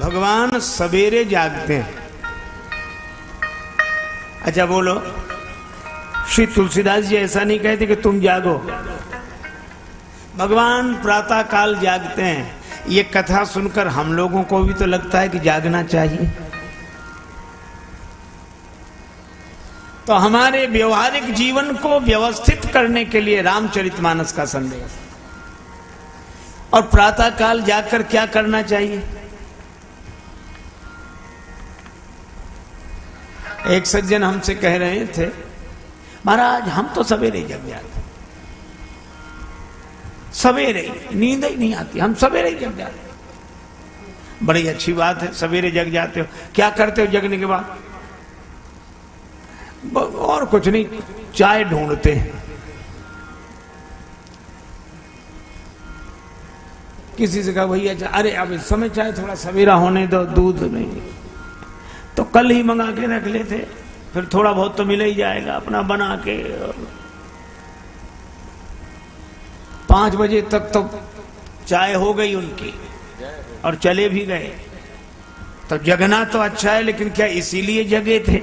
भगवान सवेरे जागते हैं। अच्छा बोलो, श्री तुलसीदास जी ऐसा नहीं कहते कि तुम जागो, भगवान प्रातः काल जागते हैं। ये कथा सुनकर हम लोगों को भी तो लगता है कि जागना चाहिए। तो हमारे व्यवहारिक जीवन को व्यवस्थित करने के लिए रामचरितमानस का संदेश। और प्रातः काल जाकर क्या करना चाहिए? एक सज्जन हमसे कह रहे थे, महाराज हम तो सवेरे जग जाते, सवेरे नींद ही नहीं आती, हम सवेरे ही जग जाते। बड़ी अच्छी बात है, सवेरे जग जाते हो, क्या करते हो जगने के बाद? और कुछ नहीं, चाय ढूंढते हैं। किसी से कहा भैया अरे अब इस समय चाय थोड़ा सवेरा होने दो, दूध नहीं तो कल ही मंगा के रख लेते, फिर थोड़ा बहुत तो मिल ही जाएगा, अपना बना के। 5 बजे तक तो चाय हो गई उनकी और चले भी गए। तो जगना तो अच्छा है, लेकिन क्या इसीलिए जगे थे?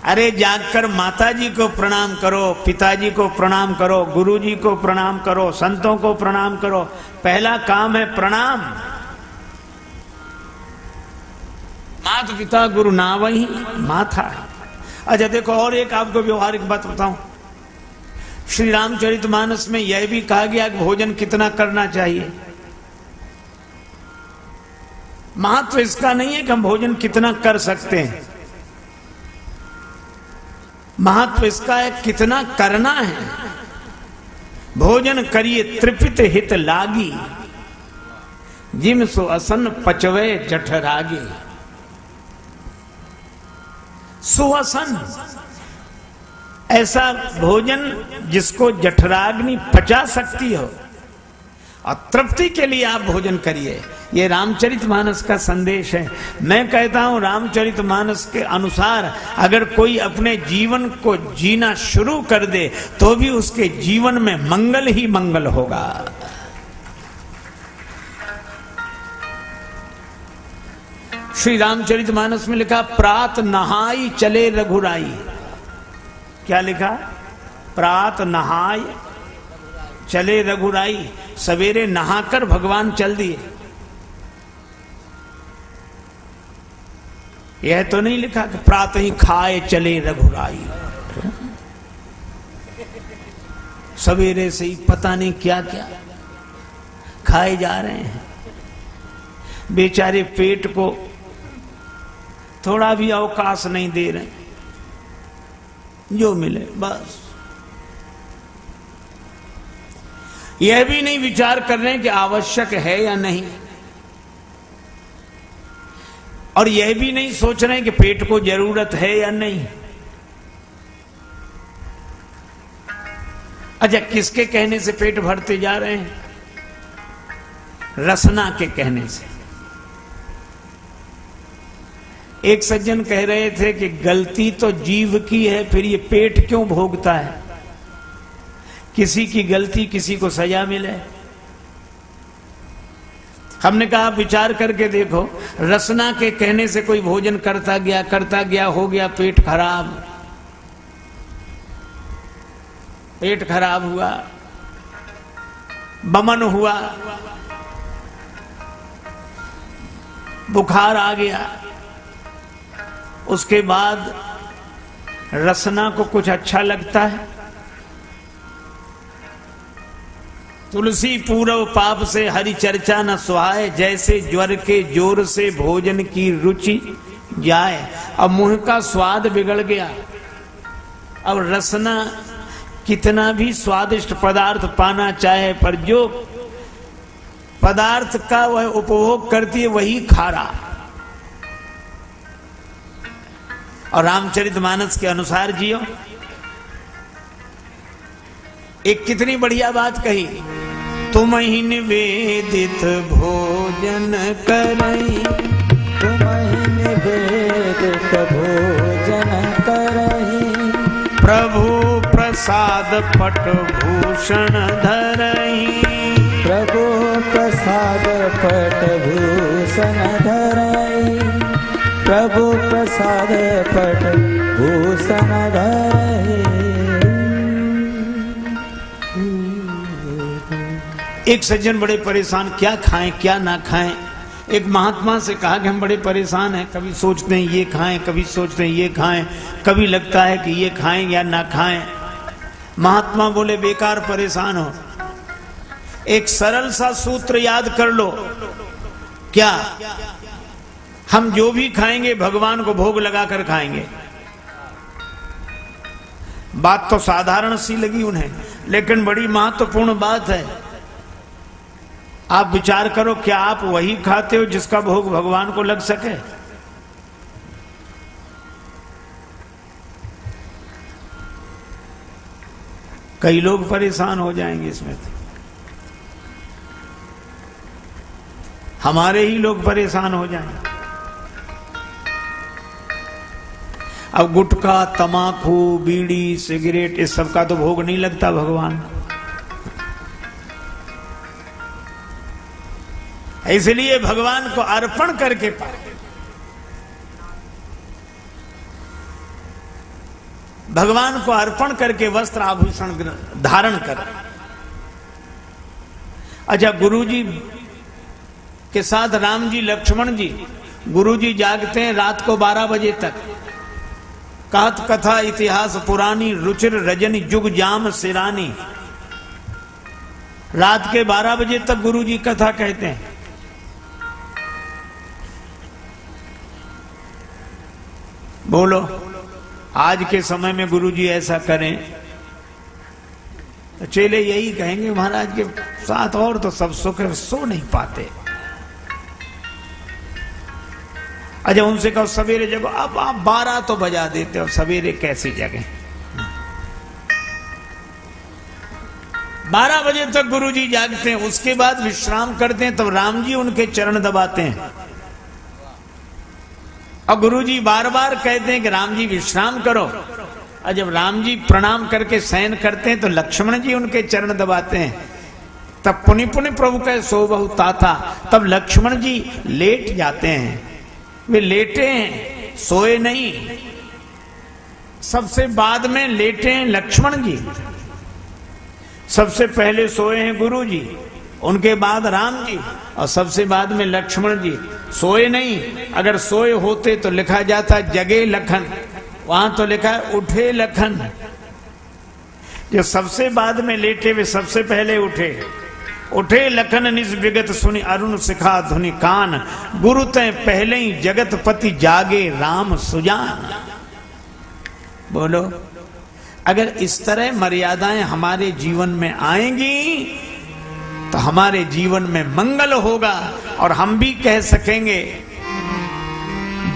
अरे जागकर माताजी को प्रणाम करो, पिताजी को प्रणाम करो, गुरुजी को प्रणाम करो, संतों को प्रणाम करो। पहला काम है प्रणाम। माता पिता गुरु नावहि माथा। अच्छा देखो, और एक आपको व्यवहारिक बात बताऊं। श्री रामचरितमानस में यह भी कहा गया कि भोजन कितना करना चाहिए। महत्व इसका नहीं है कि हम भोजन कितना कर सकते हैं, महत्व इसका है कितना करना है। भोजन करिए तृपित हित लागी, जिम सो असन पचवे जठरागी। सुअसन ऐसा भोजन जिसको जठराग्नि पचा सकती हो, और तृप्ति के लिए आप भोजन करिए। ये रामचरितमानस का संदेश है। मैं कहता हूं रामचरितमानस के अनुसार अगर कोई अपने जीवन को जीना शुरू कर दे तो भी उसके जीवन में मंगल ही मंगल होगा। श्री रामचरितमानस में लिखा, प्रात नहाई चले रघुराई। क्या लिखा? प्रात नहाय चले रघुराई। सवेरे नहाकर भगवान चल दिए। यह तो नहीं लिखा कि प्रात ही खाए चले रघुराई। सवेरे से ही पता नहीं क्या क्या खाए जा रहे हैं। बेचारे पेट को थोड़ा भी अवकाश नहीं दे रहे, जो मिले बस। यह भी नहीं विचार कर रहे हैं कि आवश्यक है या नहीं, और यह भी नहीं सोच रहे हैं कि पेट को जरूरत है या नहीं। अच्छा, किसके कहने से पेट भरते जा रहे हैं? रसना के कहने से। एक सज्जन कह रहे थे कि गलती तो जीव की है, फिर ये पेट क्यों भोगता है? किसी की गलती किसी को सजा मिले। हमने कहा विचार करके देखो, रसना के कहने से कोई भोजन करता गया, हो गया पेट खराब, पेट खराब हुआ, बमन हुआ, बुखार आ गया। उसके बाद रसना को कुछ अच्छा लगता है? तुलसी पूर्व पाप से हरि चर्चा न सुहाए, जैसे ज्वर के जोर से भोजन की रुचि जाए। अब मुंह का स्वाद बिगड़ गया। अब रसना कितना भी स्वादिष्ट पदार्थ पाना चाहे, पर जो पदार्थ का वह उपभोग करती है वही खारा। और रामचरितमानस के अनुसार जियो। एक कितनी बढ़िया बात कही, तुम ही निवेदित भोजन करई, तुम ही निवेदित भोजन करई, प्रभु प्रसाद पट भूषण धरई, प्रभु प्रसाद पट भूषण धरई, प्रभु प्रसाद पट भूषण धरई। एक सज्जन बड़े परेशान, क्या खाएं क्या ना खाएं। एक महात्मा से कहा कि हम बड़े परेशान हैं, कभी सोचते हैं ये खाएं, कभी सोचते हैं ये खाएं, कभी लगता है कि ये खाएं या ना खाएं। महात्मा बोले बेकार परेशान हो, एक सरल सा सूत्र याद कर लो। क्या? हम जो भी खाएंगे भगवान को भोग लगाकर खाएंगे। बात तो साधारण सी लगी उन्हें, लेकिन बड़ी महत्वपूर्ण बात है। आप विचार करो, क्या आप वही खाते हो जिसका भोग भगवान को लग सके? कई लोग परेशान हो जाएंगे इसमें, हमारे ही लोग परेशान हो जाएंगे। अब गुटखा, तमाकू, बीड़ी, सिगरेट, इस सब का तो भोग नहीं लगता भगवान को। इसलिए भगवान को अर्पण करके पाए। भगवान को अर्पण करके वस्त्र आभूषण धारण कर। अच्छा, गुरुजी के साथ राम जी, लक्ष्मण जी, गुरुजी जागते हैं रात को 12 बजे तक। कहत कथा इतिहास पुरानी, रुचिर रजनी जुग जाम सिरानी। रात के 12 बजे तक गुरुजी कथा कहते हैं। बोलो, आज के समय में गुरुजी ऐसा करें तो चेले यही कहेंगे महाराज के साथ और तो सब सो नहीं पाते। अच्छा, उनसे कहो सवेरे जगो। अब आप 12 तो बजा देते हो, सवेरे कैसी जगह? 12 बजे तक गुरुजी जागते हैं, उसके बाद विश्राम करते हैं, तब राम जी उनके चरण दबाते हैं। और गुरुजी बार बार कहते हैं कि राम जी विश्राम करो। और जब राम जी प्रणाम करके शयन करते हैं तो लक्ष्मण जी उनके चरण दबाते हैं। तब पुनि पुनि प्रभु कहे सो बहु ताता, तब लक्ष्मण जी लेट जाते हैं। वे लेटे हैं, सोए नहीं। सबसे बाद में लेटे हैं लक्ष्मण जी, सबसे पहले सोए हैं गुरु जी, उनके बाद राम जी, और सबसे बाद में लक्ष्मण जी। सोए नहीं, अगर सोए होते तो लिखा जाता जगे लखन, वहां तो लिखा है उठे लखन। जो सबसे बाद में लेटे वे सबसे पहले उठे। उठे लखन निज विगत सुनि, अरुण सिखा धुनि कान, गुरु तय पहले ही जगत पति जागे राम सुजान। बोलो, अगर इस तरह मर्यादाएं हमारे जीवन में आएंगी तो हमारे जीवन में मंगल होगा, और हम भी कह सकेंगे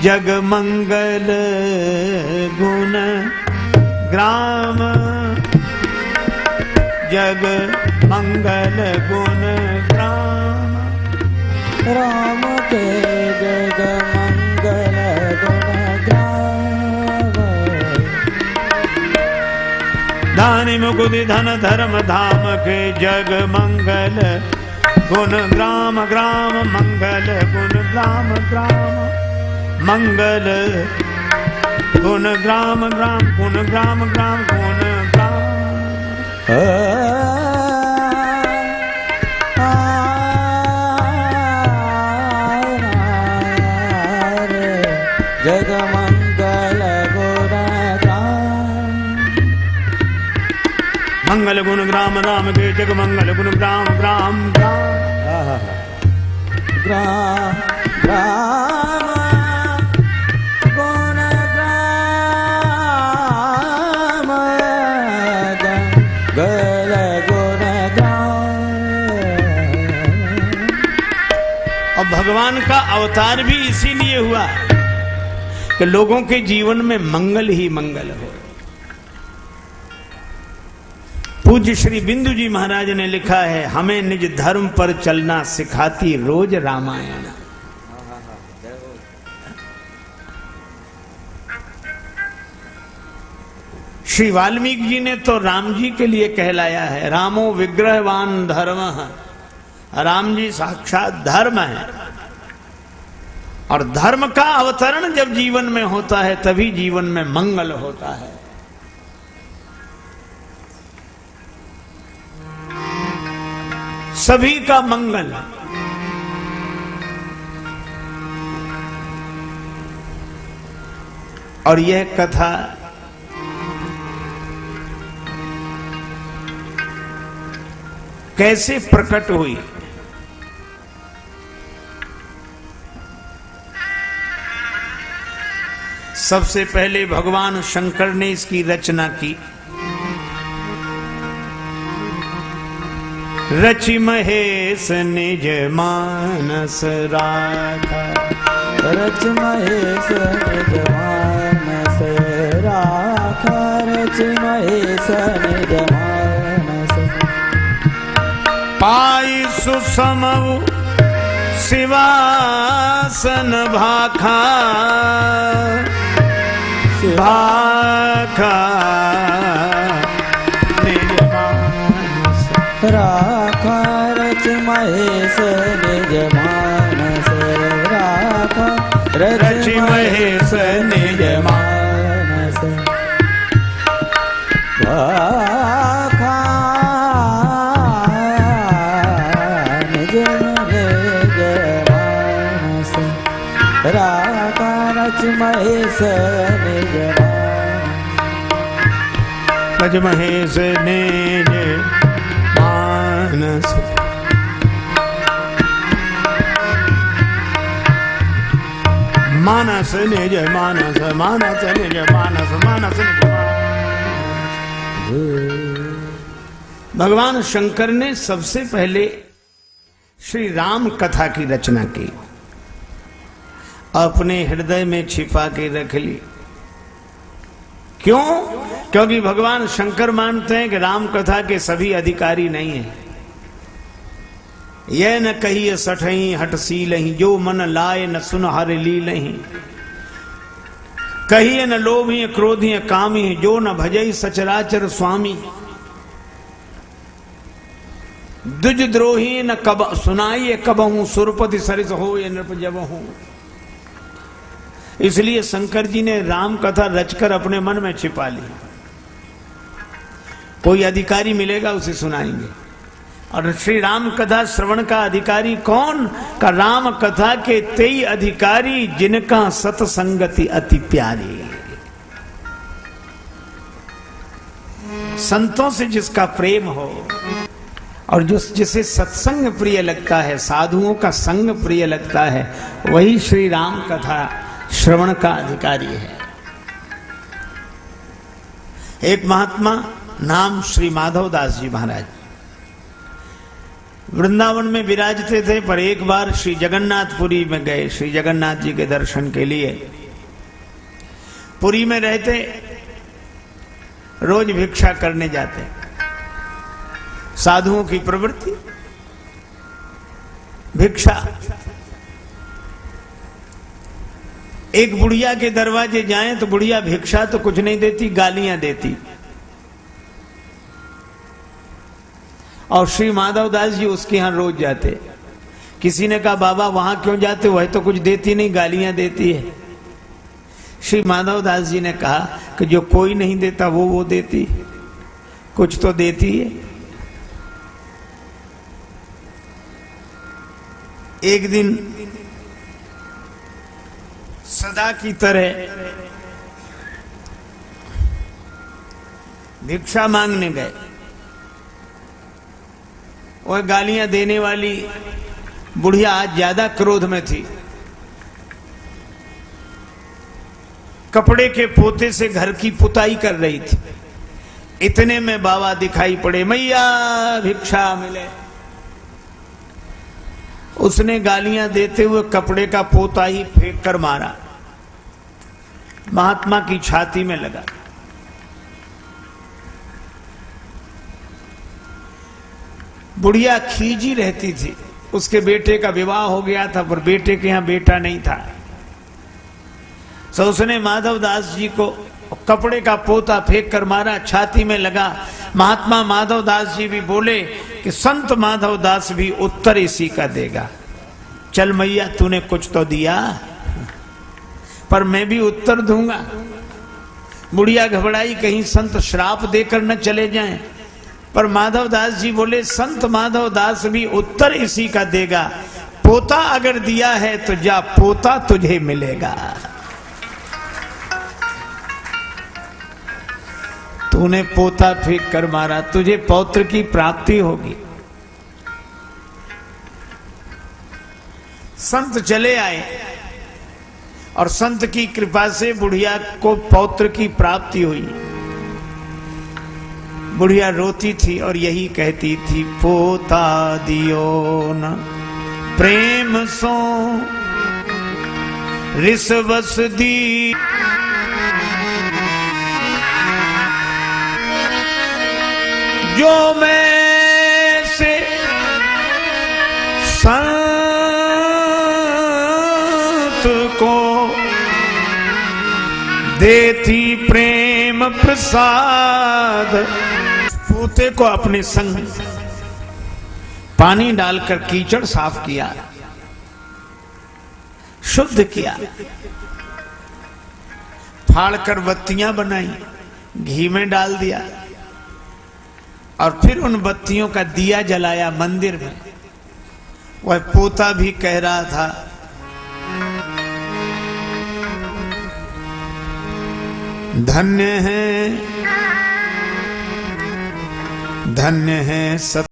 जग मंगल गुण ग्राम, जग मंगल गुण ग्राम। राम के जग मंगल गुण ग्राम, दानि मुकुति धन धर्म धाम के जग मंगल गुण ग्राम। ग्राम मंगल गुण ग्राम, ग्राम मंगल गुण ग्राम, ग्राम गुण ग्राम, ग्राम गुण ग्राम। जग मंगल गुण ग्राम, मंगल गुण ग्राम राम के जग मंगल गुण ग्राम, ग्राम ग्राम ग्राम ग्राम गुण ग्राम, गल गुण ग्राम। और भगवान का अवतार भी इसीलिए हुआ कि लोगों के जीवन में मंगल ही मंगल हो। पूज्य श्री बिंदु जी महाराज ने लिखा है, हमें निज धर्म पर चलना सिखाती रोज रामायण। श्री वाल्मीकि जी ने तो राम जी के लिए कहलाया है, रामो विग्रहवान धर्म, राम जी साक्षात धर्म है, और धर्म का अवतरण जब जीवन में होता है तभी जीवन में मंगल होता है। सभी का मंगल। और यह कथा कैसे प्रकट हुई? सबसे पहले भगवान शंकर ने इसकी रचना की। रचि महेश निज मानस राखा, रच महेश निज मानस राखा, रच महेश निज मानस। पाई सुसमउ शिवासन भाखा, भाखा निज मानस राखा, रच महेश निज मानस राखा, रच महेश निज मानस राखा, निज मानस राखा, रच महेश निज रच महेश निज मानस। मानस निज मानस, मानस निज मानस, मानस निज मानस। भगवान शंकर ने सबसे पहले श्री राम कथा की रचना की, अपने हृदय में छिपा के रख ली। क्यों? क्योंकि भगवान शंकर मानते हैं कि राम कथा के सभी अधिकारी नहीं हैं। यह न कहिए सठही हटसी लही, जो मन लाए न सुन हर ली लही। कहिए न लोभी क्रोधी कामी, जो न भजई सचराचर स्वामी। द्विजद्रोही न कब सुनाइए कबहू, सुरपति सरिस हो ये नृप जब हूं। इसलिए शंकर जी ने राम कथा रचकर अपने मन में छिपा ली। कोई अधिकारी मिलेगा उसे सुनाएंगे। और श्री राम कथा श्रवण का अधिकारी कौन? का राम कथा के 23 अधिकारी, जिनका सत्संगति अति प्यारी। संतों से जिसका प्रेम हो और जिसे सत्संग प्रिय लगता है, साधुओं का संग प्रिय लगता है, वही श्री राम कथा श्रवण का अधिकारी है। एक महात्मा नाम श्री माधव दास जी महाराज वृंदावन में विराजते थे, पर एक बार श्री जगन्नाथपुरी में गए श्री जगन्नाथ जी के दर्शन के लिए। पुरी में रहते, रोज भिक्षा करने जाते। साधुओं की प्रवृत्ति भिक्षा। एक बुढ़िया के दरवाजे जाएं तो बुढ़िया भिक्षा तो कुछ नहीं देती, गालियां देती। और श्री माधव दास जी उसके यहां रोज जाते। किसी ने कहा बाबा वहां क्यों जाते, वह तो कुछ देती नहीं, गालियां देती है। श्री माधव दास जी ने कहा कि जो कोई नहीं देता वो देती, कुछ तो देती है। एक दिन सदा की तरह भिक्षा मांगने गए। और गालियां देने वाली बुढ़िया आज ज्यादा क्रोध में थी। कपड़े के पोते से घर की पुताई कर रही थी। इतने में बाबा दिखाई पड़े, मैया भिक्षा मिले। उसने गालियां देते हुए कपड़े का पोता ही फेंक कर मारा, महात्मा की छाती में लगा। बुढ़िया खींची रहती थी। उसके बेटे का विवाह हो गया था, पर बेटे के यहां बेटा नहीं था। तो उसने माधव दास जी को कपड़े का पोता फेंक कर मारा, छाती में लगा। महात्मा माधव दास जी भी बोले कि संत माधव दास भी उत्तर इसी का देगा। चल मैया तूने कुछ तो दिया, पर मैं भी उत्तर दूंगा। बुढ़िया घबराई कहीं संत श्राप देकर न चले जाएं, पर माधव दास जी बोले संत माधव दास भी उत्तर इसी का देगा। पोता अगर दिया है तो जा, पोता तुझे मिलेगा। तूने पोता फेंक कर मारा, तुझे पौत्र की प्राप्ति होगी। संत चले आए और संत की कृपा से बुढ़िया को पौत्र की प्राप्ति हुई। बुढ़िया रोती थी और यही कहती थी, पोता दियो न प्रेम सो रिसवस दी, जो मैं से संत को देती प्रेम प्रसाद। पोते को अपने संग पानी डालकर कीचड़ साफ किया, शुद्ध किया, फाड़कर बत्तियां बनाई, घी में डाल दिया और फिर उन बत्तियों का दिया जलाया मंदिर में। वह पोता भी कह रहा था, धन्य है सत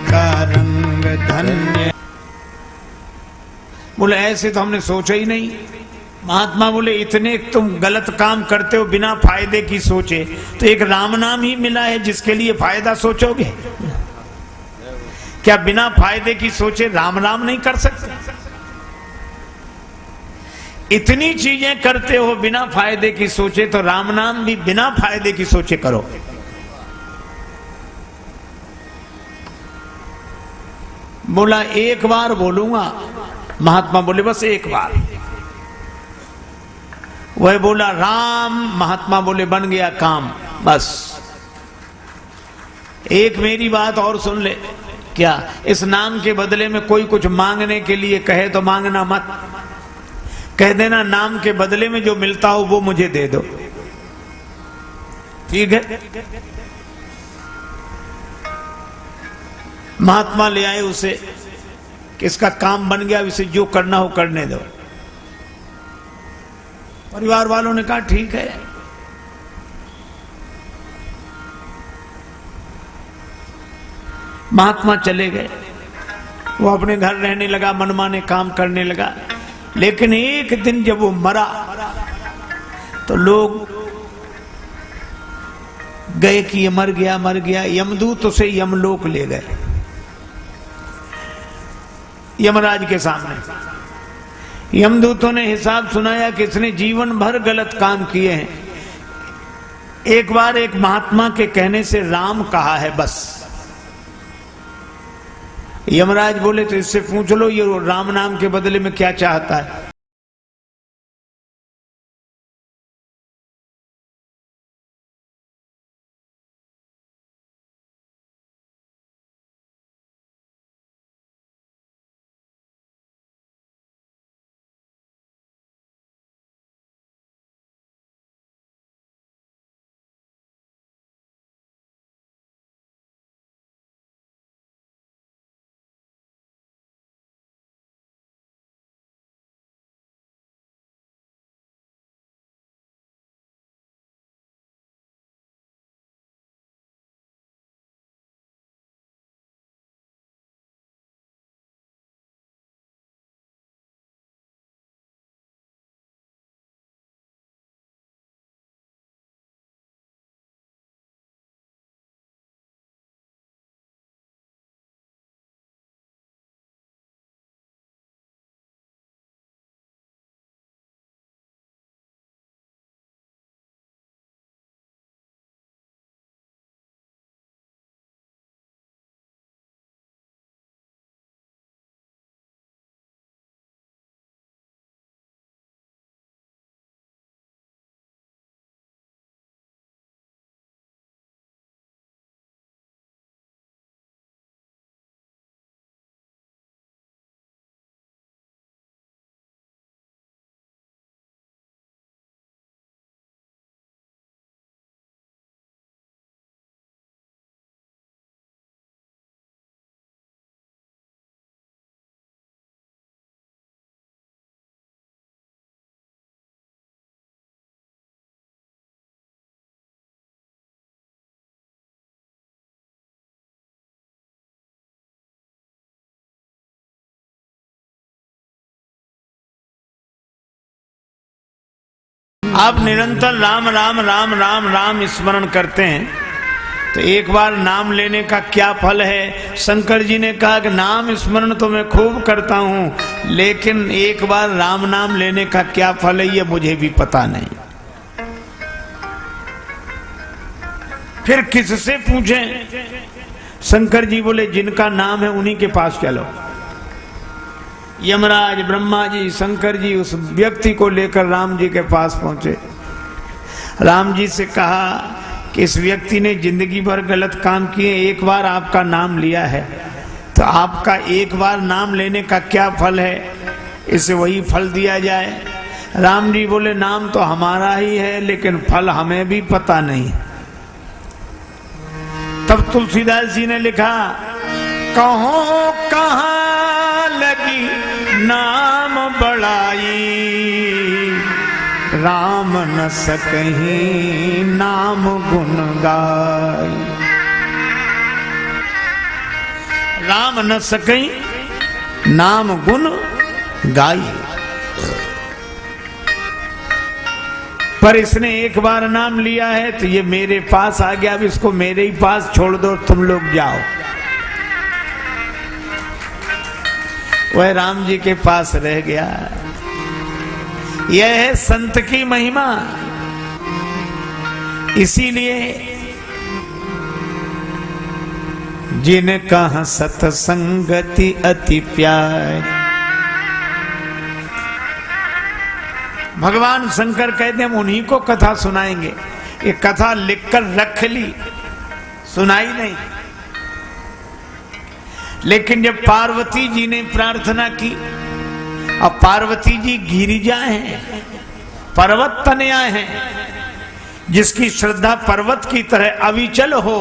का रंग धन्य। बोले ऐसे तो हमने सोचा ही नहीं। महात्मा बोले इतने तुम गलत काम करते हो बिना फायदे की सोचे, तो एक राम नाम ही मिला है जिसके लिए फायदा सोचोगे? क्या बिना फायदे की सोचे राम नाम नहीं कर सकते? इतनी चीजें करते हो बिना फायदे की सोचे, तो राम नाम भी बिना फायदे की सोचे करो। बोला एक बार बोलूंगा। महात्मा बोले बस एक बार। वह बोला राम, महात्मा बोले बन गया काम। बस एक मेरी बात और सुन ले। क्या इस नाम के बदले में कोई कुछ मांगने के लिए कहे तो मांगना मत, कह देना नाम के बदले में जो मिलता हो वो मुझे दे दो, ठीक है? महात्मा ले आए उसे कि इसका काम बन गया, इसे जो करना हो करने दो। परिवार वालों ने कहा ठीक है। महात्मा चले गए। वो अपने घर रहने लगा, मनमाने काम करने लगा। लेकिन एक दिन जब वो मरा तो लोग गए कि ये मर गया मर गया। यमदूत उसे यमलोक ले गए, यमराज के सामने। यमदूतों ने हिसाब सुनाया कि इसने जीवन भर गलत काम किए हैं, एक बार एक महात्मा के कहने से राम कहा है बस। यमराज बोले तो इससे पूछ लो ये राम नाम के बदले में क्या चाहता है। आप निरंतर राम राम राम राम राम स्मरण करते हैं तो एक बार नाम लेने का क्या फल है? शंकर जी ने कहा कि नाम स्मरण तो मैं खूब करता हूं, लेकिन एक बार राम नाम लेने का क्या फल है ये मुझे भी पता नहीं। फिर किससे पूछें? शंकर जी बोले जिनका नाम है उन्हीं के पास चलो। यमराज, ब्रह्मा जी, शंकर जी उस व्यक्ति को लेकर राम जी के पास पहुंचे। राम जी से कहा कि इस व्यक्ति ने जिंदगी भर गलत काम किए, एक बार आपका नाम लिया है तो आपका एक बार नाम लेने का क्या फल है, इसे वही फल दिया जाए। राम जी बोले नाम तो हमारा ही है लेकिन फल हमें भी पता नहीं। तब तुलसीदास जी ने लिखा, कहो कहाँ लगी नाम बड़ाई, राम न सकहीं नाम गुण गाई। राम न सकहीं नाम गुण गाई। पर इसने एक बार नाम लिया है तो ये मेरे पास आ गया, अब इसको मेरे ही पास छोड़ दो, तुम लोग जाओ। वह राम जी के पास रह गया। यह है संत की महिमा। इसीलिए जिनका सत्संगति अति प्यार, भगवान शंकर कहते हैं हम उन्हीं को कथा सुनाएंगे। ये कथा लिखकर रख ली, सुनाई नहीं। लेकिन जब पार्वती जी ने प्रार्थना की, अब पार्वती जी गिरिजा हैं, पर्वत तनया हैं, जिसकी श्रद्धा पर्वत की तरह अविचल हो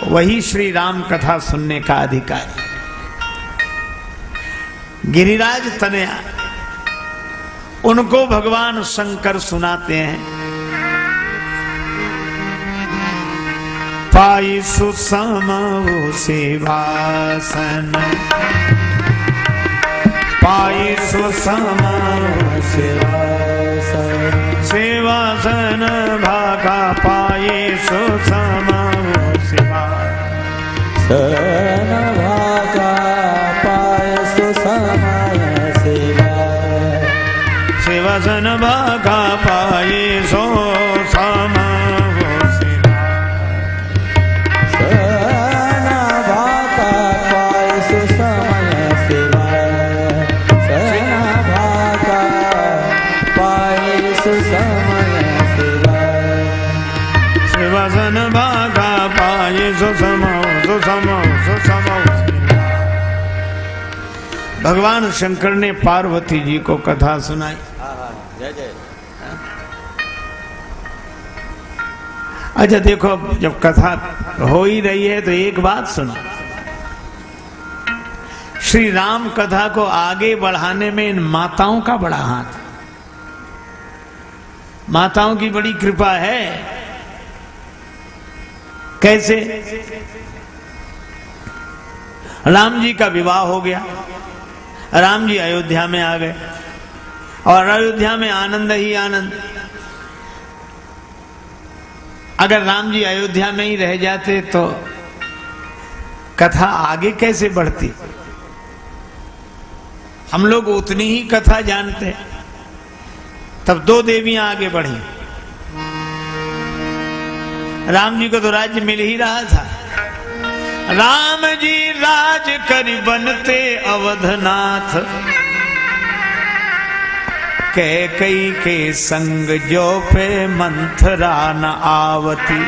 वही श्री राम कथा सुनने का अधिकारी। गिरिराज तनया, उनको भगवान शंकर सुनाते हैं। पाई सुसमो सेवासन, पाई सुसमो सेवासन, सेवासन भागा पाए सुसमो सेवासन भागा पाए सुसमय सेवा, सेवासन भागा पाए सो समा भगवान शंकर ने पार्वती जी को कथा सुनाई। जय जय। अच्छा देखो, जब कथा हो ही रही है तो एक बात सुनो। श्री राम कथा को आगे बढ़ाने में इन माताओं का बड़ा हाथ। माताओं की बड़ी कृपा है। कैसे? राम जी का विवाह हो गया, राम जी अयोध्या में आ गए और अयोध्या में आनंद ही आनंद। अगर राम जी अयोध्या में ही रह जाते तो कथा आगे कैसे बढ़ती? हम लोग उतनी ही कथा जानते। तब दो देवियां आगे बढ़ी। राम जी को तो राज्य मिल ही रहा था। राम जी राज करि बनते अवधनाथ, कैकेयी के संग जो पे मंथरा न आवती।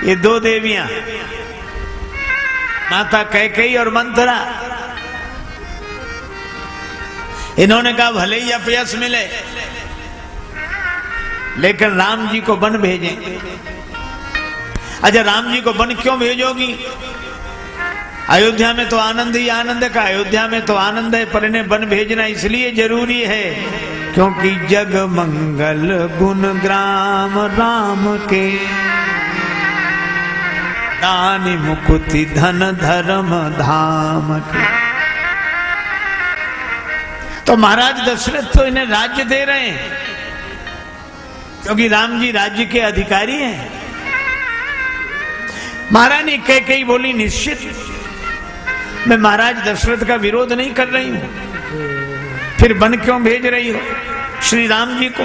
ये दो देवियां, माता कैकेयी और मंथरा, इन्होंने कहा भले ही अपयश मिले लेकिन राम जी को वन भेजेंगे। अच्छा, राम जी को वन क्यों भेजोगी? अयोध्या में तो आनंद ही आनंद का, अयोध्या में तो आनंद है, पर इन्हें वन भेजना इसलिए जरूरी है क्योंकि जग मंगल गुण ग्राम राम के, दानी मुकुति धन धर्म धाम के। तो महाराज दशरथ तो इन्हें राज्य दे रहे हैं, क्योंकि राम जी राज्य के अधिकारी हैं। महारानी कैकेयी बोली, निश्चित मैं महाराज दशरथ का विरोध नहीं कर रही हूं, फिर वन क्यों भेज रही हो श्री राम जी को?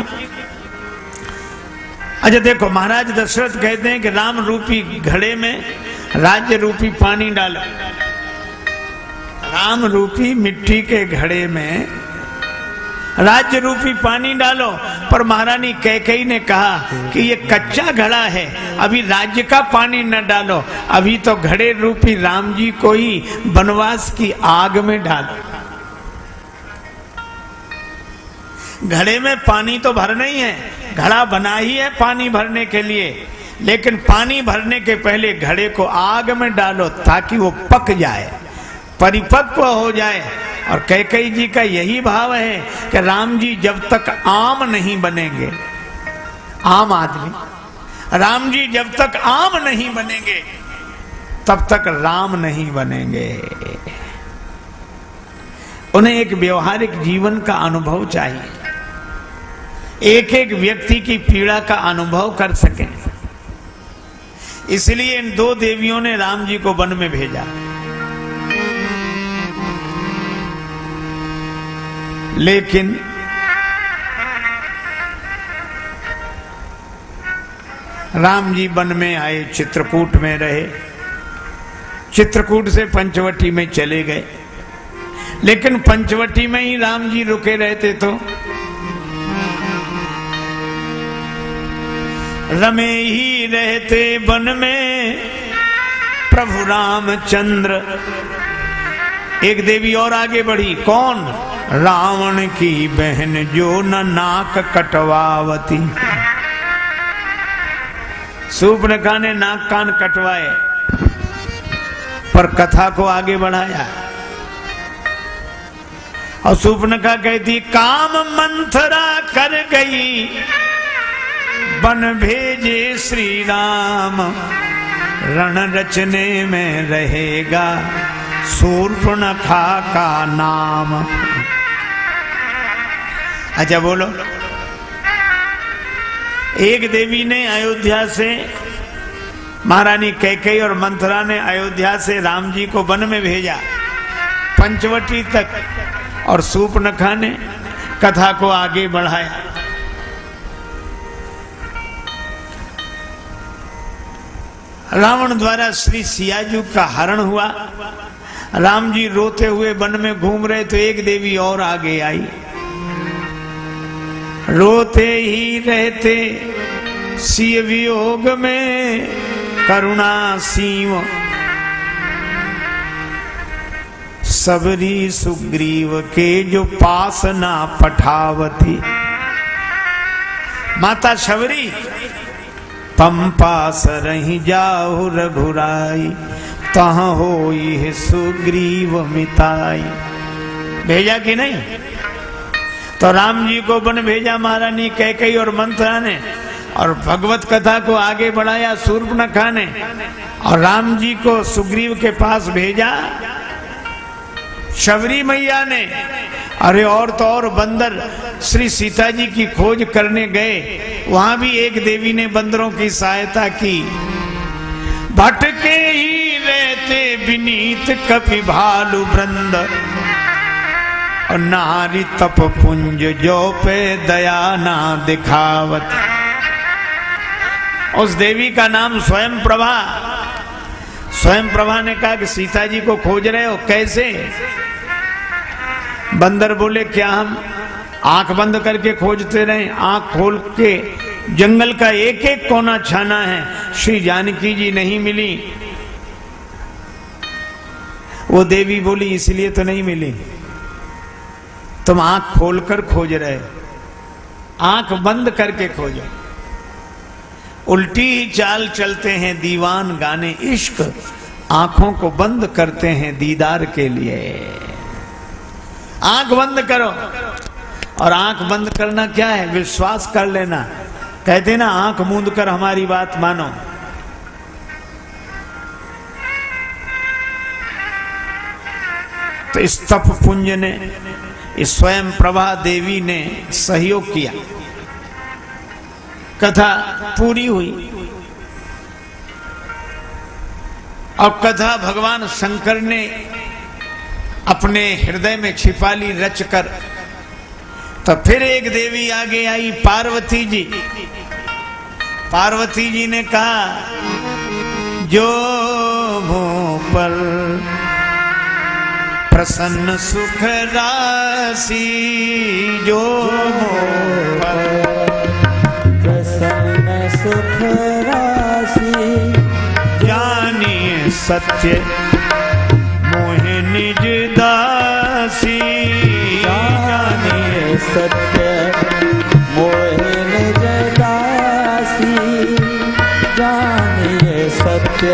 अच्छा देखो, महाराज दशरथ कहते हैं कि राम रूपी घड़े में राज्य रूपी पानी डालो। राम रूपी मिट्टी के घड़े में राज्य रूपी पानी डालो। पर महारानी कैकेयी ने कहा कि ये कच्चा घड़ा है, अभी राज्य का पानी न डालो, अभी तो घड़े रूपी राम जी को ही वनवास की आग में डालो। घड़े में पानी तो भरना ही है, घड़ा बना ही है पानी भरने के लिए, लेकिन पानी भरने के पहले घड़े को आग में डालो ताकि वो पक जाए, परिपक्व हो जाए। और कैकेयी जी का यही भाव है कि राम जी जब तक आम नहीं बनेंगे, आम आदमी, राम जी जब तक आम नहीं बनेंगे तब तक राम नहीं बनेंगे। उन्हें एक व्यवहारिक जीवन का अनुभव चाहिए, एक एक व्यक्ति की पीड़ा का अनुभव कर सकें। इसलिए इन दो देवियों ने राम जी को वन में भेजा। लेकिन राम जी वन में आए, चित्रकूट में रहे, चित्रकूट से पंचवटी में चले गए, लेकिन पंचवटी में ही राम जी रुके रहते तो रमे ही रहते वन में प्रभु रामचंद्र। एक देवी और आगे बढ़ी, कौन? रावण की बहन जो न नाक कटवावती। शूर्पणखा ने नाक कान कटवाए पर कथा को आगे बढ़ाया। और शूर्पणखा कहती, काम मंथरा कर गई बन भेजे श्री राम, रण रचने में रहेगा शूर्पणखा का नाम। अच्छा बोलो, एक देवी ने अयोध्या से, महारानी कैकेयी और मंथरा ने अयोध्या से राम जी को वन में भेजा पंचवटी तक, और शूर्पणखा ने कथा को आगे बढ़ाया। रावण द्वारा श्री सियाजू का हरण हुआ, राम जी रोते हुए वन में घूम रहे तो एक देवी और आगे आई। रोते ही रहते सिय वियोग में करुणा सीव, सबरी सुग्रीव के जो पास ना पठावती। माता शबरी पंपा सरहि जाहु रघुराई, तहाँ होई सुग्रीव मिताई। भेजा कि नहीं? तो राम जी को वन भेजा महारानी कैकेयी और मंथरा ने, और भगवत कथा को आगे बढ़ाया शूर्पणखा ने, और राम जी को सुग्रीव के पास भेजा शबरी मैया ने। अरे और तो और बंदर श्री सीता जी की खोज करने गए, वहां भी एक देवी ने बंदरों की सहायता की। भटके ही रहते विनीत कपि भालु वृंद, और नारी तप पुंज जो पे दया ना दिखावत। उस देवी का नाम स्वयं प्रभा। स्वयं प्रभा ने कहा कि सीता जी को खोज रहे हो, कैसे? बंदर बोले, क्या हम आंख बंद करके खोजते रहे? आंख खोल के जंगल का एक एक कोना छाना है, श्री जानकी जी नहीं मिली। वो देवी बोली, इसलिए तो नहीं मिली, तुम आंख खोलकर खोज रहे, आंख बंद करके खोजो। उल्टी ही चाल चलते हैं दीवान गाने इश्क, आंखों को बंद करते हैं दीदार के लिए। आंख बंद करो। और आंख बंद करना क्या है? विश्वास कर लेना। कहते ना, आंख मूंद कर हमारी बात मानो। तो इस तप पुंज ने इस स्वयं प्रभा देवी ने सहयोग किया। कथा पूरी हुई और कथा भगवान शंकर ने अपने हृदय में छिपा ली रचकर। तो फिर एक देवी आगे आई, पार्वती जी। पार्वती जी ने कहा, जो मुँह पर प्रसन्न सुख राशि, जो मुँह पर प्रसन्न सुख राशि, जानिए सत्य मोहि निज दासी, जानिए सत्य मोहि निज दासी, जानिए सत्य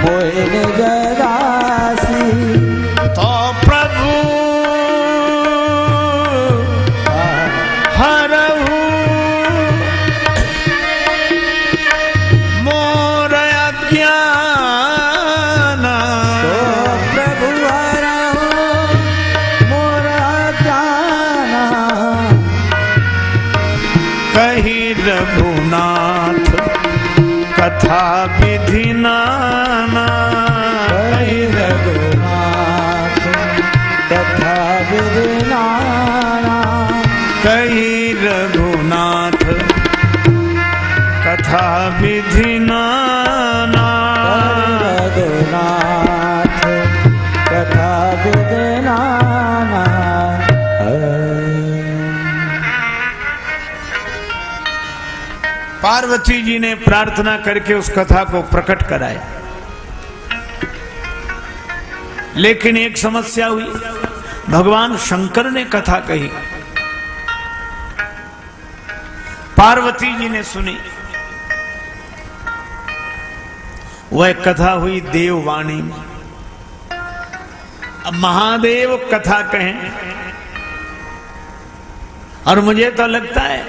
मोहि निज दासी। तो प्रभु हरहु मोर अज्ञान, तो प्रभु हरहु मोर अज्ञान, कही रघुनाथ कथा विधि नाना, कही रघुनाथ कथा विधि नाना, कही रघुनाथ कथा विधि नाना। रघुनाथ कथा विधि नाना। पार्वती जी ने प्रार्थना करके उस कथा को प्रकट कराया, लेकिन एक समस्या हुई। भगवान शंकर ने कथा कही, पार्वती जी ने सुनी। वह कथा हुई देववाणी में। अब महादेव कथा कहें, और मुझे तो लगता है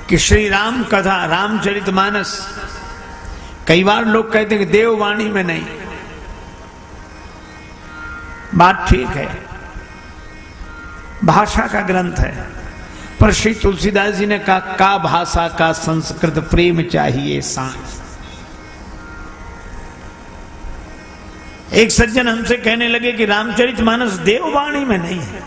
कि श्री राम कथा, रामचरितमानस, कई बार लोग कहते हैं कि देववाणी में नहीं। बात ठीक है, भाषा का ग्रंथ है, पर श्री तुलसीदास जी ने कहा, का भाषा का संस्कृत प्रेम चाहिए सांस। एक सज्जन हमसे कहने लगे कि रामचरितमानस देववाणी में नहीं है।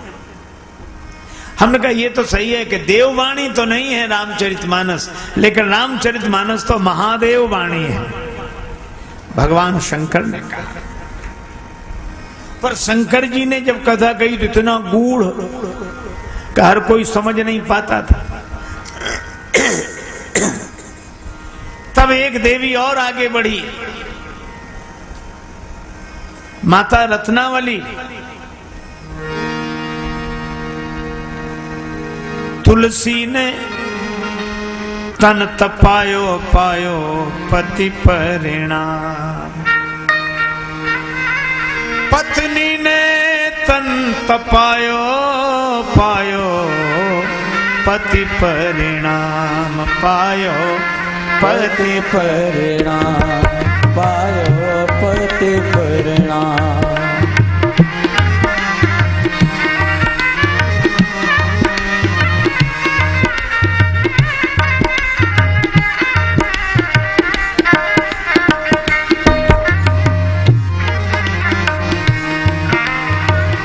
हमने कहा ये तो सही है कि देववाणी तो नहीं है रामचरितमानस, लेकिन रामचरितमानस तो महादेव वाणी है, भगवान शंकर ने कहा। पर शंकर जी ने जब कथा कही तो इतना गूढ़ कि हर कोई समझ नहीं पाता था। तब एक देवी और आगे बढ़ी, माता रत्नावली। तुलसी ने तन तपायो पायो पति परिणाम, पत्नी ने तन तपायो पायो पति परिणाम, पायो पति परिणाम, पायो पति परिणाम।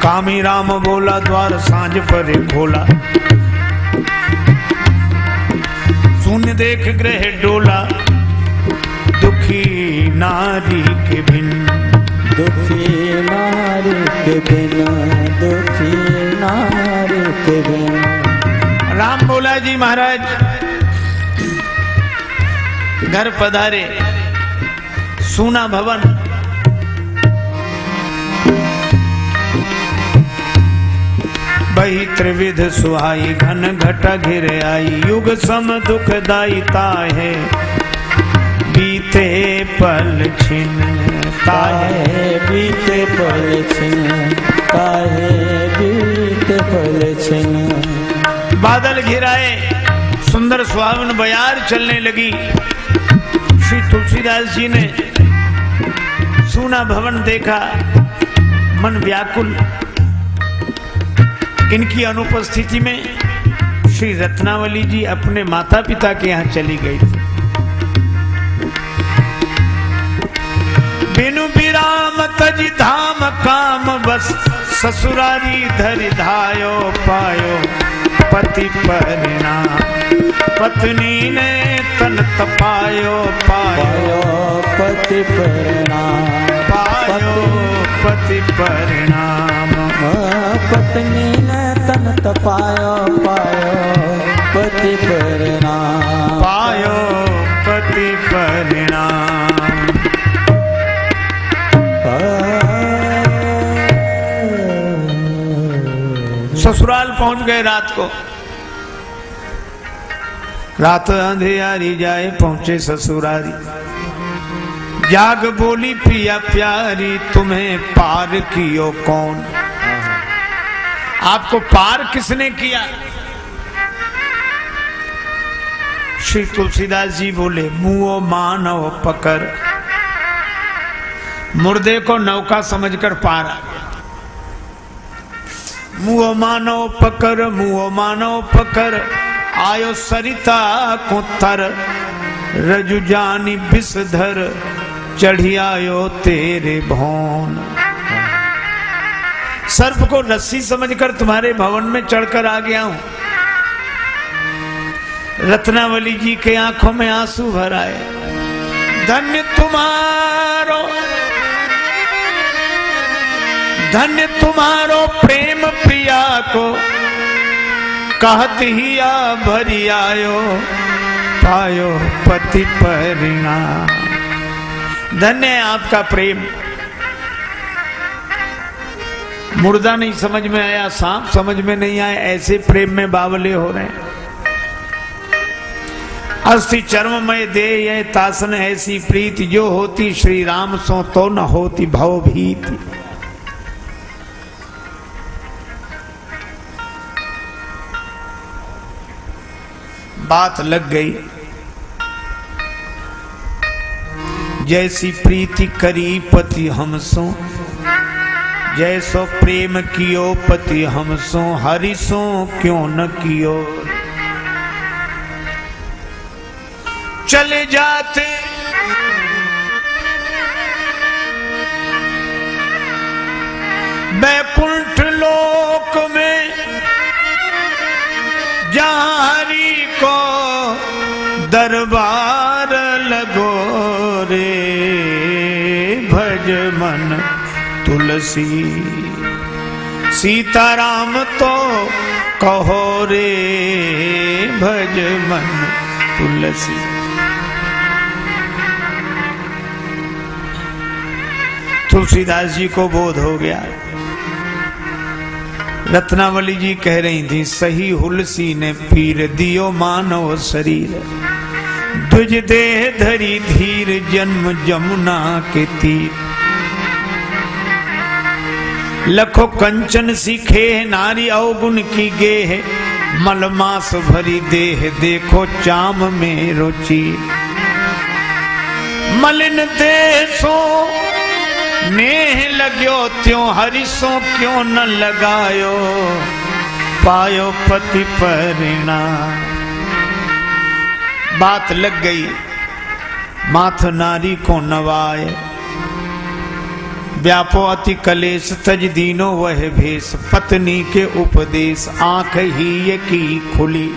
कामी राम बोला द्वार सांझ परे खोला, शून्य देख ग्रह डोला, दुखी नारी के बिन, दुखी नारी के बिन, दुखी नारी के बिन। राम बोला जी महाराज घर पधारे, सूना भवन, बही त्रिविध सुहाई, घन घटा घिर आई, युग सम दुखदाई ताहे, बीते पल छिन ताहे, बीते पल छिन ताहे, बीते पल छिन। बादल घिराए, सुंदर सुहावन बयार चलने लगी। श्री तुलसीदास जी ने सूना भवन देखा, मन व्याकुल। इनकी अनुपस्थिति में श्री रत्नावली जी अपने माता पिता के यहाँ चली गई थी। बिनु विराम तज धाम काम बस, ससुरारी धरि धायो पायो पति परिणाम। पत्नी ने तन तपायो पायो पति परिणाम। पायो पति परिणाम। पत्नी ने तन तपायो पायो पति परिणाम। पायो पति परिणाम। ससुराल पहुंच गए रात को। रात अंधेरी जाए पहुंचे ससुरारी। जाग बोली पिया प्यारी, तुम्हें पार कियो कौन? आपको पार किसने किया? श्री तुलसीदास जी बोले, मुओ मानव पकड़। मुर्दे को नौका समझकर पार आ गया। मुओ मानव पकड़, मुओ मानव पकड़, आयो सरिता को तर। रजु जानी विषधर, चढ़ी आयो तेरे भवन। सर्प को रस्सी समझकर तुम्हारे भवन में चढ़कर आ गया हूं। रत्नावली जी के आंखों में आंसू भर आए। धन्य तुम्हारो, धन्य तुम्हारो प्रेम प्रिया को, कहत ही आ भरी आयो पायो पति परिणाम। धन्य है आपका प्रेम। मुर्दा नहीं समझ में आया, सांप समझ में नहीं आया, ऐसे प्रेम में बावले हो रहे हैं। अस्थि चर्ममय देह ये तासन, ऐसी प्रीति जो होती श्री राम सो तो न होती भव भीति। बात लग गई। जैसी प्रीति करी पति हमसो, जैसो प्रेम कियो पति हमसो, हरिसो क्यों न कियो। चले जाते बैकुंठ लोक में, जहां हरि को दरबार लगो रे। भज मन तुलसी सीताराम तो कहो रे। भज मन तुलसी। तुलसीदास जी को बोध हो गया। रत्नावली जी कह रही थी, सही हुलसी ने पीर दियो मानव शरीर। द्विज देह धरी धीर, जन्म जमुना के तीर। लखो कंचन सीखे नारी अवगुण की गेह। मलमास भरी देह देखो चाम में रुचि। मलिन देशो नेह लग्यो त्यों, हरिसो क्यों न लगायो पायो पति परिणाम। बात लग गई। माथ नारी को नवाए, व्यापो अति कलेश तज दीनो वह भेष। पत्नी के उपदेश आंख ही ये की खुली।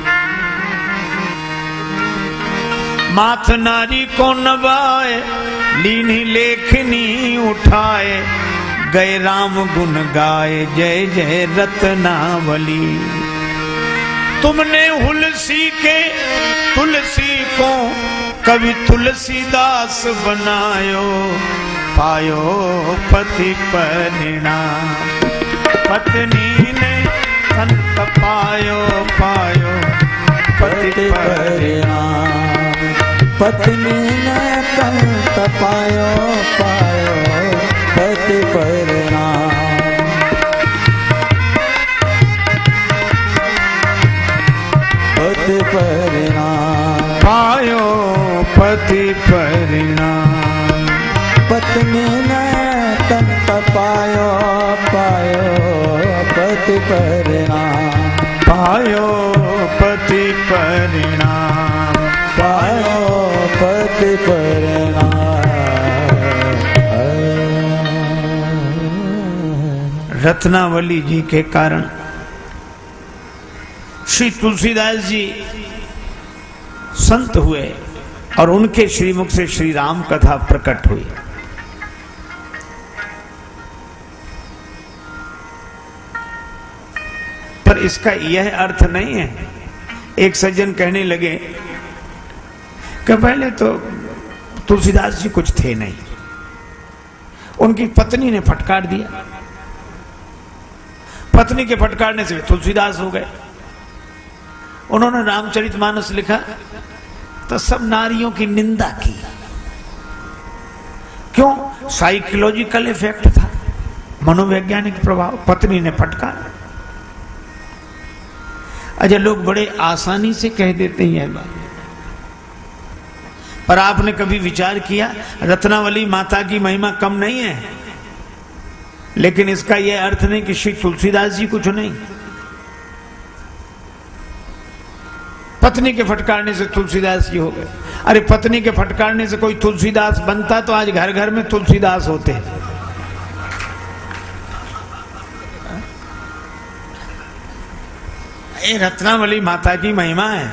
माथ नारी को नवाए, लीनी लेखनी उठाए। गए राम गुण गाए, जय जय रत्नावली। तुमने हुलसी के तुलसी को कवि तुलसीदास बनायो। पायो पति परिणाम। पत्नी ने तन तपायो पायो पति परिणाम। पत्नी ने तन तपायो पायो पति परिणाम। पति परिणाम पायो पति परिणाम। पत्नी ने तन पायो पायो पति परिणाम पायो पति परिणाम पायो पति परिणाम। रत्नावली जी के कारण श्री तुलसीदास जी संत हुए और उनके श्रीमुख से श्री राम कथा प्रकट हुई। पर इसका यह अर्थ नहीं है। एक सज्जन कहने लगे कि पहले तो तुलसीदास जी कुछ थे नहीं, उनकी पत्नी ने फटकार दिया, पत्नी के फटकारने से तुलसीदास हो गए। उन्होंने रामचरितमानस लिखा तो सब नारियों की निंदा की। क्यों? साइकोलॉजिकल इफेक्ट था, मनोवैज्ञानिक प्रभाव, पत्नी ने फटकार। अच्छा, लोग बड़े आसानी से कह देते हैं यह बात, पर आपने कभी विचार किया रत्नावली माता की महिमा कम नहीं है, लेकिन इसका यह अर्थ नहीं कि श्री तुलसीदास जी कुछ नहीं। पत्नी के फटकारने से तुलसीदास जी हो गए। अरे पत्नी के फटकारने से कोई तुलसीदास बनता तो आज घर घर में तुलसीदास होते। ये रत्नावली माता की महिमा है।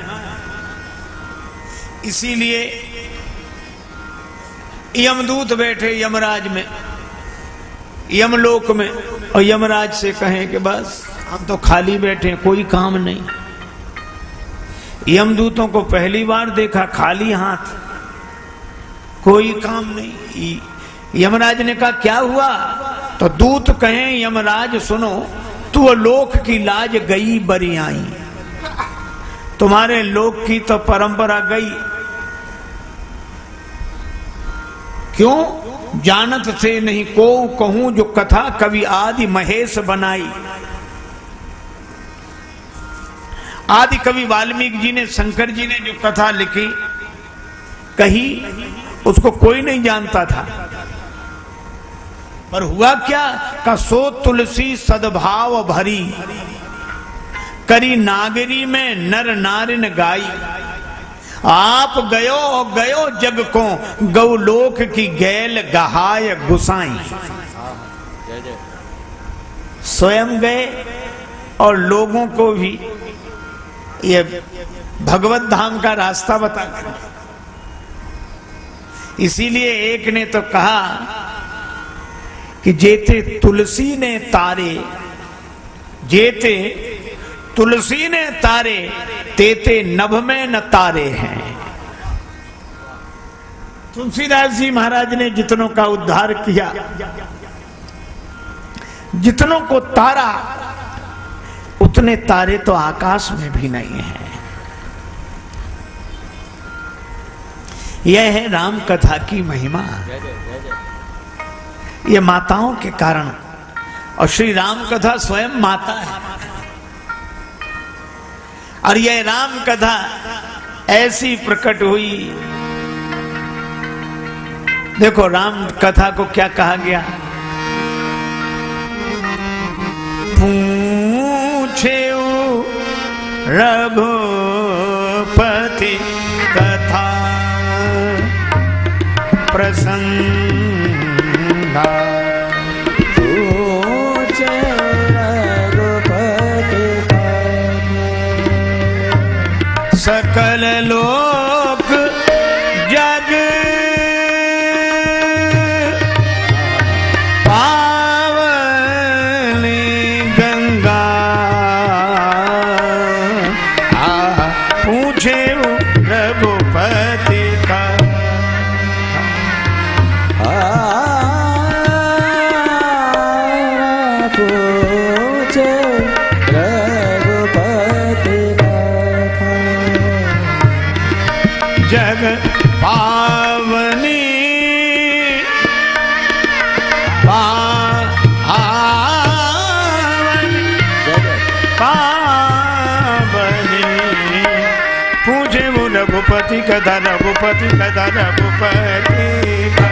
इसीलिए यमदूत बैठे यमराज में, यमलोक में, और यमराज से कहें कि बस हम तो खाली बैठे, कोई काम नहीं। यमदूतों को पहली बार देखा खाली हाथ, कोई काम नहीं। यमराज ने कहा क्या हुआ? तो दूत कहें यमराज सुनो, तू लोक की लाज गई बरी आई, तुम्हारे लोक की तो परंपरा गई। क्यों? जानत थे नहीं को कहूं जो कथा कवि आदि महेश बनाई। आदि कवि वाल्मीकि जी ने, शंकर जी ने जो कथा लिखी कही, उसको कोई नहीं जानता था। पर हुआ क्या? का सो तुलसी सद्भाव भरी, करी नागरी में नर नारिन गाई। आप गयो जग को गौलोक की गैल गहाय गुसाई। स्वयं गए और लोगों को भी ये भगवत धाम का रास्ता बता। इसीलिए एक ने तो कहा कि जेते तुलसी ने तारे, जेते तुलसी ने तारे, तेते नभ में न तारे हैं। तुलसीदास जी महाराज ने जितनों का उद्धार किया, जितनों को तारा, उतने तारे तो आकाश में भी नहीं है। यह है राम कथा की महिमा। यह माताओं के कारण, और श्री राम कथा स्वयं माता है। और यह राम कथा ऐसी प्रकट हुई। देखो राम कथा को क्या कहा गया? पूछे रघुपति कथा प्रसंगा। पूछे रघुपति कथा, सकल लोक जग रघुपति कथा, रघुपति कथा, रघुपति कथा।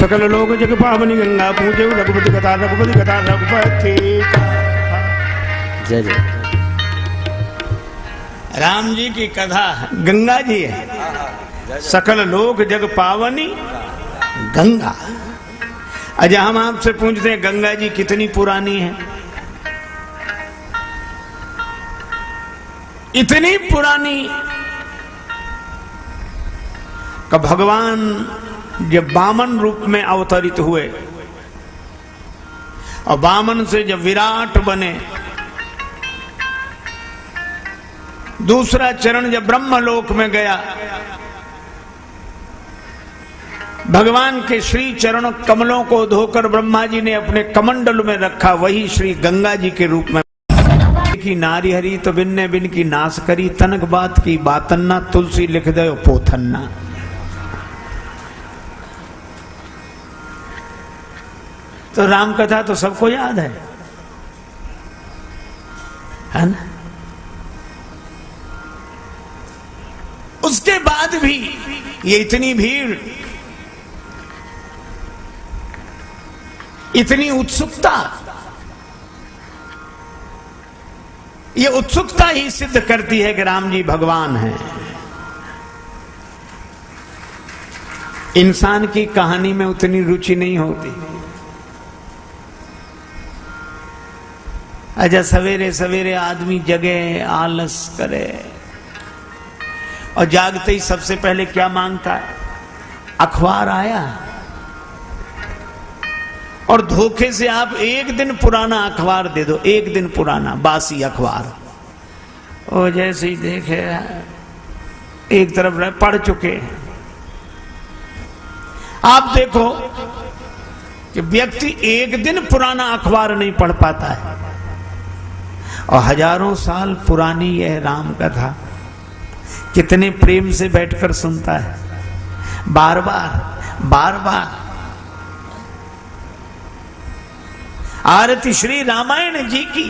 सकल लोग जग पावनी गंगा पूजे रघुपति कथा रघुपति जय जय। राम जी की कथा गंगा जी है। सकल लोग जग पावनी गंगा। अच्छा, हम आपसे पूछते हैं गंगा जी कितनी पुरानी है? इतनी पुरानी कि भगवान जब वामन रूप में अवतरित हुए और वामन से जब विराट बने, दूसरा चरण जब ब्रह्मलोक में गया, भगवान के श्री चरण कमलों को धोकर ब्रह्मा जी ने अपने कमंडल में रखा, वही श्री गंगा जी के रूप में की नारी हरी तो बिन ने बिन की नाश करी, तनक बात की बातन्ना तुलसी लिख दो पोथन्ना। तो राम कथा तो सबको याद है ना? उसके बाद भी ये इतनी भीड़, इतनी उत्सुकता, ये उत्सुकता ही सिद्ध करती है कि राम जी भगवान हैं। इंसान की कहानी में उतनी रुचि नहीं होती। अच्छा, सवेरे सवेरे आदमी जगे, आलस करे और जागते ही सबसे पहले क्या मांगता है? अखबार आया। और धोखे से आप एक दिन पुराना अखबार दे दो, एक दिन पुराना बासी अखबार, और जैसे ही देखे एक तरफ पढ़ चुके। आप देखो कि व्यक्ति एक दिन पुराना अखबार नहीं पढ़ पाता है, और हजारों साल पुरानी यह राम कथा कितने प्रेम से बैठकर सुनता है, बार बार। आरती श्री रामायण जी की।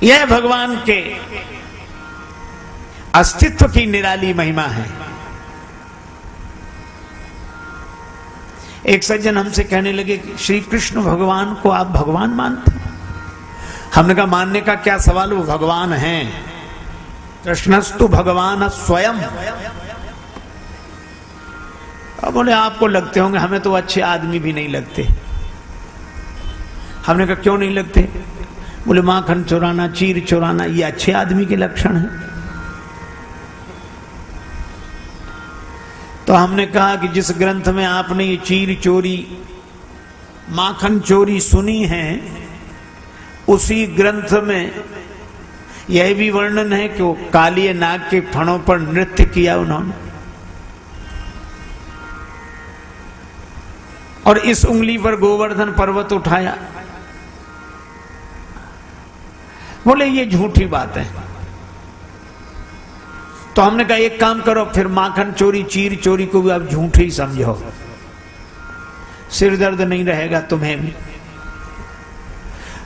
यह भगवान के अस्तित्व की निराली महिमा है। एक सज्जन हमसे कहने लगे, श्री कृष्ण भगवान को आप भगवान मानते हैं? हमने कहा मानने का क्या सवाल, वो भगवान हैं। कृष्णस्तु भगवान स्वयं। अब बोले आपको लगते होंगे, हमें तो अच्छे आदमी भी नहीं लगते। हमने कहा क्यों नहीं लगते? बोले माखन चुराना, चीर चुराना ये अच्छे आदमी के लक्षण है। तो हमने कहा कि जिस ग्रंथ में आपने ये चीर चोरी, माखन चोरी सुनी है, उसी ग्रंथ में यह भी वर्णन है कि वो कालिए नाग के फणों पर नृत्य किया उन्होंने, और इस उंगली पर गोवर्धन पर्वत उठाया। बोले ये झूठी बात है। तो हमने कहा एक काम करो, फिर माखन चोरी, चीर चोरी को भी आप झूठ ही समझो, सिर दर्द नहीं रहेगा तुम्हें भी।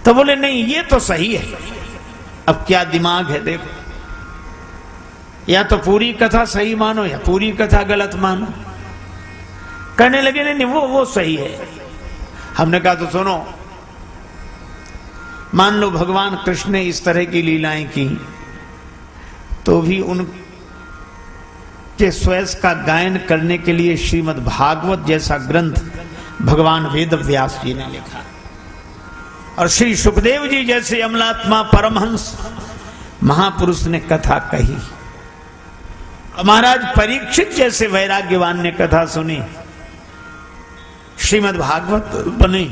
तो बोले नहीं ये तो सही है। अब क्या दिमाग है देखो, या तो पूरी कथा सही मानो या पूरी कथा गलत मानो। कहने लगे नहीं वो सही है। हमने कहा तो सुनो, मान लो भगवान कृष्ण ने इस तरह की लीलाएं की, तो भी उनके स्वयं का गायन करने के लिए श्रीमद् भागवत जैसा ग्रंथ भगवान वेद व्यास जी ने लिखा, और श्री सुखदेव जी जैसे अमलात्मा परमहंस महापुरुष ने कथा कही, महाराज परीक्षित जैसे वैराग्यवान ने कथा सुनी, श्रीमद् भागवत बनी,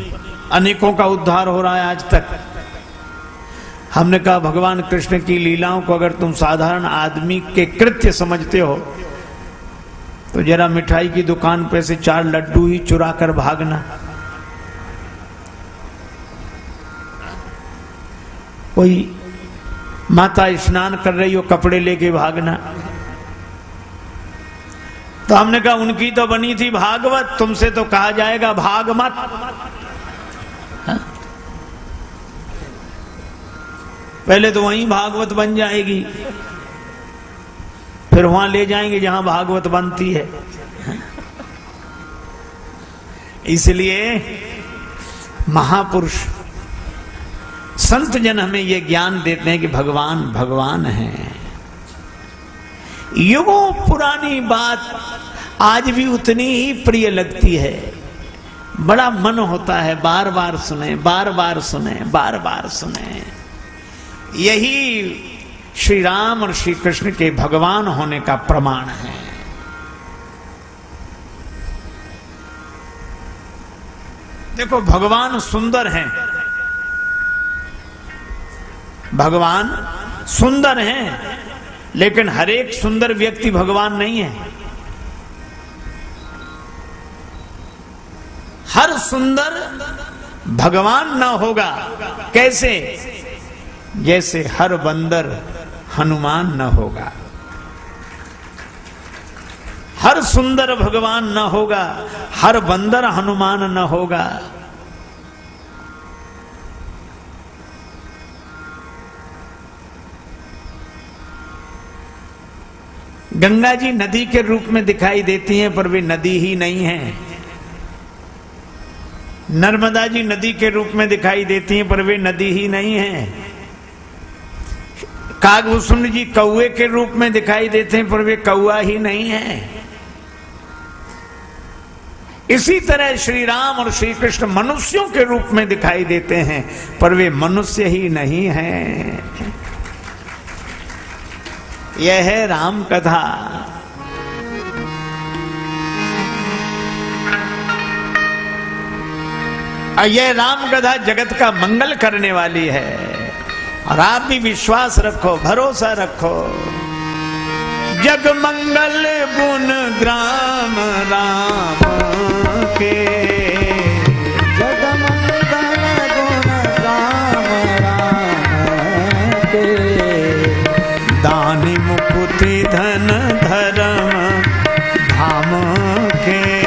अनेकों का उद्धार हो रहा है आज तक। हमने कहा भगवान कृष्ण की लीलाओं को अगर तुम साधारण आदमी के कृत्य समझते हो, तो जरा मिठाई की दुकान पे से 4 लड्डू ही चुरा कर भागना, कोई माता स्नान कर रही हो कपड़े लेके भागना। तो हमने कहा उनकी तो बनी थी भागवत, तुमसे तो कहा जाएगा भाग मत। हाँ? पहले तो वहीं भागवत बन जाएगी, फिर वहां ले जाएंगे जहां भागवत बनती है। इसलिए महापुरुष संत जन हमें ये ज्ञान देते हैं कि भगवान भगवान है। युगों पुरानी बात आज भी उतनी ही प्रिय लगती है। बड़ा मन होता है बार बार सुने, बार बार सुने, बार बार सुने। यही श्री राम और श्री कृष्ण के भगवान होने का प्रमाण है। देखो भगवान सुंदर हैं, भगवान सुंदर हैं, लेकिन हर एक सुंदर व्यक्ति भगवान नहीं है। हर सुंदर भगवान ना होगा। कैसे? जैसे हर बंदर हनुमान न होगा। हर सुंदर भगवान न होगा, हर बंदर हनुमान न होगा। गंगा जी नदी के रूप में दिखाई देती हैं, पर वे नदी ही नहीं हैं। नर्मदा जी नदी के रूप में दिखाई देती हैं, पर वे नदी ही नहीं हैं। कागभूषण जी कौवे के रूप में दिखाई देते हैं, पर वे कौवा ही नहीं है। इसी तरह श्री राम और श्री कृष्ण मनुष्यों के रूप में दिखाई देते हैं, पर वे मनुष्य ही नहीं हैं। यह है राम कथा। यह राम कथा जगत का मंगल करने वाली है, और आप भी विश्वास रखो, भरोसा रखो। जग मंगल गुण ग्राम राम के, जग मंगल गुण राम राम के, दानी मुकुति धन धर्म धाम के।